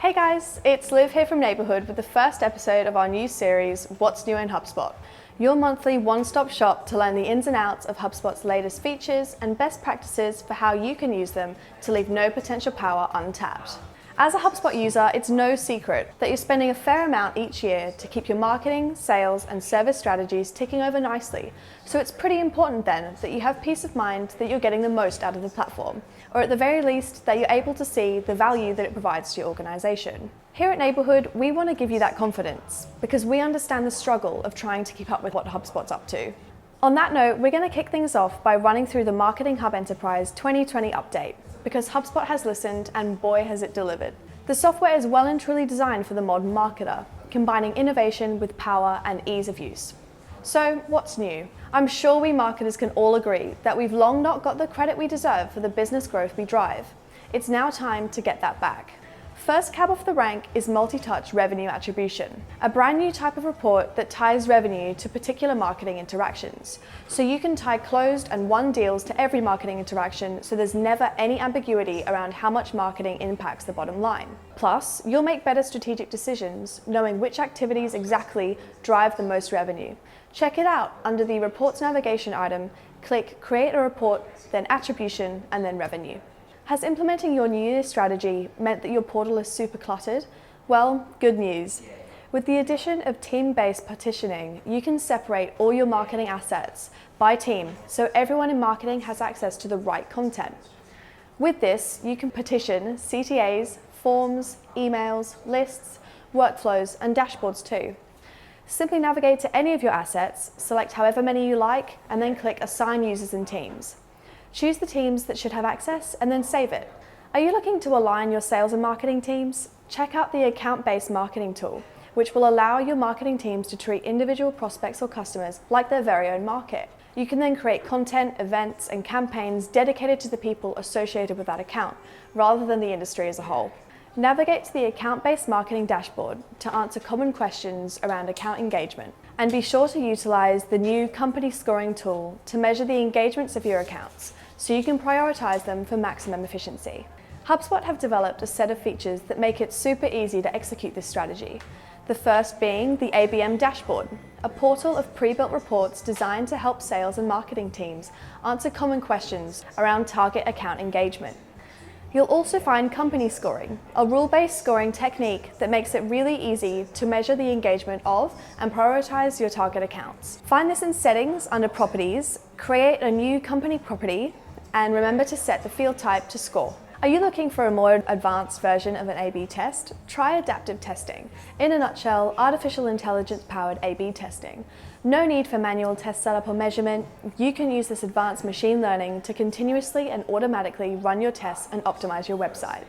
Hey guys, it's Liv here from Neighbourhood with the first episode of our new series, What's New in HubSpot? Your monthly one-stop shop to learn the ins and outs of HubSpot's latest features and best practices for how you can use them to leave no potential power untapped. As a HubSpot user, it's no secret that you're spending a fair amount each year to keep your marketing, sales, and service strategies ticking over nicely. So it's pretty important then that you have peace of mind that you're getting the most out of the platform, or at the very least that you're able to see the value that it provides to your organization. Here at Neighbourhood, we want to give you that confidence because we understand the struggle of trying to keep up with what HubSpot's up to. On that note, we're going to kick things off by running through the Marketing Hub Enterprise 2020 update, because HubSpot has listened and boy has it delivered. The software is well and truly designed for the modern marketer, combining innovation with power and ease of use. So what's new? I'm sure we marketers can all agree that we've long not got the credit we deserve for the business growth we drive. It's now time to get that back. First cab off the rank is multi-touch revenue attribution, a brand new type of report that ties revenue to particular marketing interactions. So you can tie closed and won deals to every marketing interaction, so there's never any ambiguity around how much marketing impacts the bottom line. Plus, you'll make better strategic decisions, knowing which activities exactly drive the most revenue. Check it out under the Reports navigation item, click Create a Report, then Attribution, and then Revenue. Has implementing your New Year's strategy meant that your portal is super cluttered? Well, good news. With the addition of team-based partitioning, you can separate all your marketing assets by team, so everyone in marketing has access to the right content. With this, you can partition CTAs, forms, emails, lists, workflows, and dashboards too. Simply navigate to any of your assets, select however many you like, and then click Assign Users and Teams. Choose the teams that should have access and then save it. Are you looking to align your sales and marketing teams? Check out the account-based marketing tool, which will allow your marketing teams to treat individual prospects or customers like their very own market. You can then create content, events, and campaigns dedicated to the people associated with that account, rather than the industry as a whole. Navigate to the account-based marketing dashboard to answer common questions around account engagement. And be sure to utilize the new company scoring tool to measure the engagements of your accounts, so you can prioritize them for maximum efficiency. HubSpot have developed a set of features that make it super easy to execute this strategy. The first being the ABM dashboard, a portal of pre-built reports designed to help sales and marketing teams answer common questions around target account engagement. You'll also find company scoring, a rule-based scoring technique that makes it really easy to measure the engagement of and prioritize your target accounts. Find this in Settings under Properties, create a new company property, and remember to set the field type to Score. Are you looking for a more advanced version of an A/B test? Try adaptive testing. In a nutshell, artificial intelligence-powered A/B testing. No need for manual test setup or measurement. You can use this advanced machine learning to continuously and automatically run your tests and optimize your website.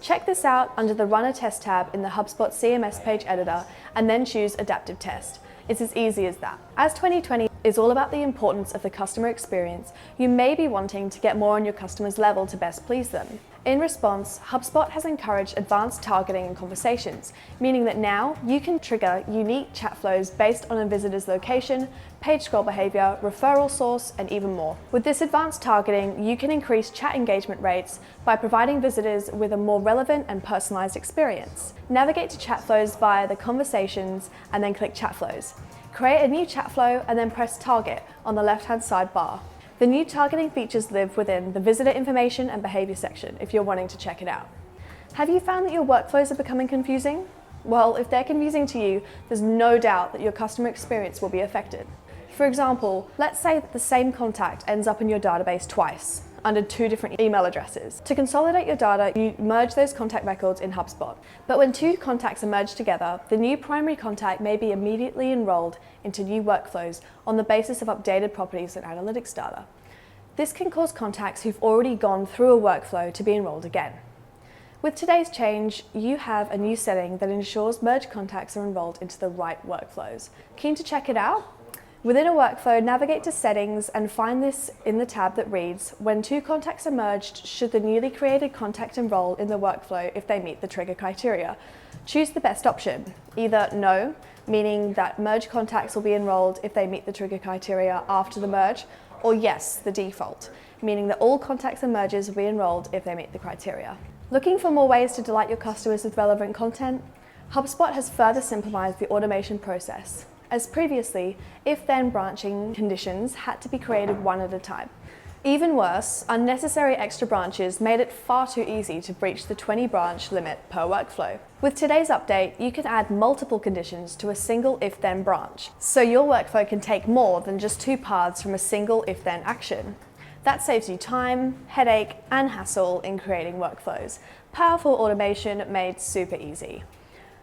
Check this out under the Run a Test tab in the HubSpot CMS page editor and then choose Adaptive Test. It's as easy as that. As 2020 is all about the importance of the customer experience, you may be wanting to get more on your customer's level to best please them. In response, HubSpot has encouraged advanced targeting and conversations, meaning that now you can trigger unique chat flows based on a visitor's location, page scroll behavior, referral source, and even more. With this advanced targeting, you can increase chat engagement rates by providing visitors with a more relevant and personalized experience. Navigate to chat flows via the conversations and then click chat flows. Create a new chat flow and then press target on the left-hand side bar. The new targeting features live within the visitor information and behavior section if you're wanting to check it out. Have you found that your workflows are becoming confusing? Well, if they're confusing to you, there's no doubt that your customer experience will be affected. For example, let's say that the same contact ends up in your database twice, under two different email addresses. To consolidate your data, you merge those contact records in HubSpot. But when two contacts are merged together, the new primary contact may be immediately enrolled into new workflows on the basis of updated properties and analytics data. This can cause contacts who've already gone through a workflow to be enrolled again. With today's change, you have a new setting that ensures merged contacts are enrolled into the right workflows. Keen to check it out? Within a workflow, navigate to Settings and find this in the tab that reads, when two contacts are merged, should the newly created contact enroll in the workflow if they meet the trigger criteria? Choose the best option, either No, meaning that merged contacts will be enrolled if they meet the trigger criteria after the merge, or Yes, the default, meaning that all contacts and merges will be enrolled if they meet the criteria. Looking for more ways to delight your customers with relevant content? HubSpot has further simplified the automation process, as previously, if-then branching conditions had to be created one at a time. Even worse, unnecessary extra branches made it far too easy to breach the 20 branch limit per workflow. With today's update, you can add multiple conditions to a single if-then branch, so your workflow can take more than just 2 paths from a single if-then action. That saves you time, headache, and hassle in creating workflows. Powerful automation made super easy.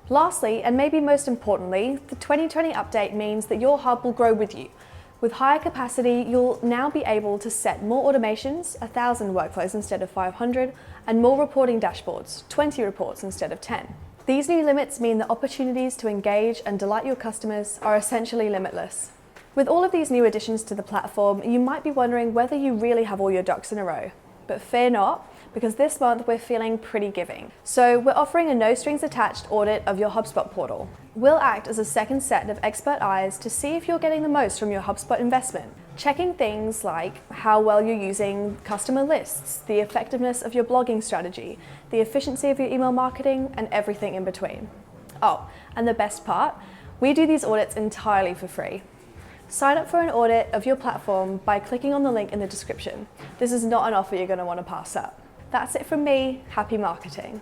Lastly, and maybe most importantly, the 2020 update means that your hub will grow with you. With higher capacity, you'll now be able to set more automations, 1,000 workflows instead of 500, and more reporting dashboards, 20 reports instead of 10. These new limits mean that opportunities to engage and delight your customers are essentially limitless. With all of these new additions to the platform, you might be wondering whether you really have all your ducks in a row. But fear not, because this month we're feeling pretty giving. So we're offering a no-strings-attached audit of your HubSpot portal. We'll act as a second set of expert eyes to see if you're getting the most from your HubSpot investment, checking things like how well you're using customer lists, the effectiveness of your blogging strategy, the efficiency of your email marketing, and everything in between. Oh, and the best part, we do these audits entirely for free. Sign up for an audit of your platform by clicking on the link in the description. This is not an offer you're going to want to pass up. That's it from me. Happy marketing.